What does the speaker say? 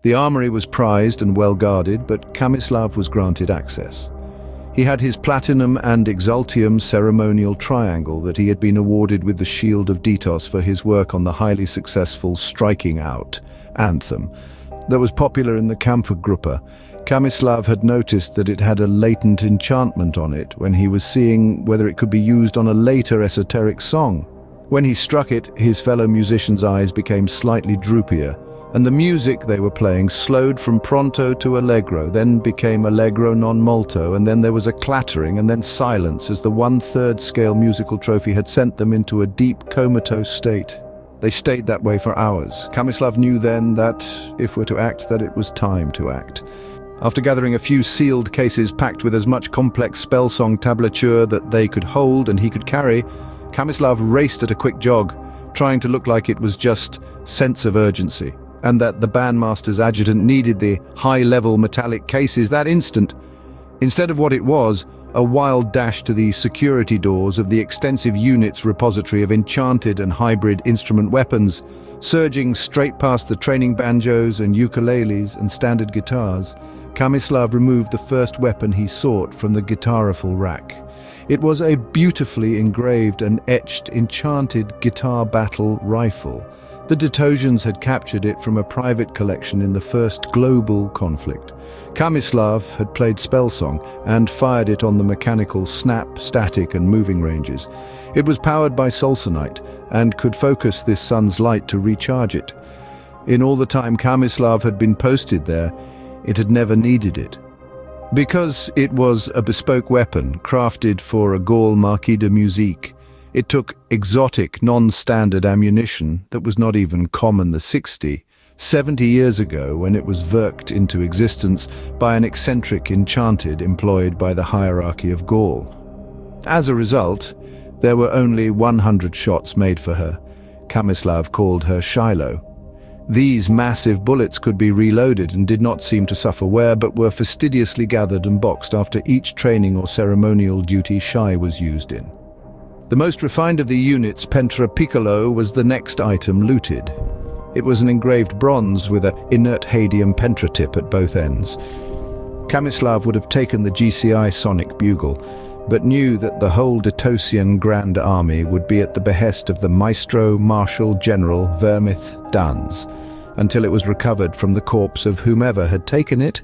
The armory was prized and well guarded, but Khamislav was granted access. He had his platinum and exaltium ceremonial triangle that he had been awarded with the Shield of Ditos for his work on the highly successful Striking Out anthem that was popular in the Kampfergruppe. Khamislav had noticed that it had a latent enchantment on it when he was seeing whether it could be used on a later esoteric song. When he struck it, his fellow musicians' eyes became slightly droopier, and the music they were playing slowed from pronto to allegro, then became allegro non molto, and then there was a clattering and then silence as the 1/3 scale musical trophy had sent them into a deep comatose state. They stayed that way for hours. Khamislav knew then that, if we're to act, that it was time to act. After gathering a few sealed cases packed with as much complex spell song tablature that they could hold and he could carry, Khamislav raced at a quick jog, trying to look like it was just sense of urgency, and that the bandmaster's adjutant needed the high-level metallic cases that instant. Instead of what it was, a wild dash to the security doors of the extensive unit's repository of enchanted and hybrid instrument weapons, surging straight past the training banjos and ukuleles and standard guitars, Khamislav removed the first weapon he sought from the guitaraphil rack. It was a beautifully engraved and etched enchanted guitar battle rifle. The Ditosians had captured it from a private collection in the first global conflict. Khamislav had played Spellsong and fired it on the mechanical snap, static and moving ranges. It was powered by Solsonite and could focus this sun's light to recharge it. In all the time Khamislav had been posted there, it had never needed it. Because it was a bespoke weapon crafted for a Gaul Marquis de Musique, it took exotic, non-standard ammunition that was not even common the 70 years ago when it was worked into existence by an eccentric Enchanted employed by the hierarchy of Gaul. As a result, there were only 100 shots made for her. Khamislav called her Shiloh. These massive bullets could be reloaded and did not seem to suffer wear, but were fastidiously gathered and boxed after each training or ceremonial duty Shai was used in. The most refined of the units, Pentra Piccolo, was the next item looted. It was an engraved bronze with an inert hadium pentratip at both ends. Khamislav would have taken the GCI sonic bugle, but knew that the whole Ditosian Grand Army would be at the behest of the Maestro Marshal General Vermith Dans, until it was recovered from the corpse of whomever had taken it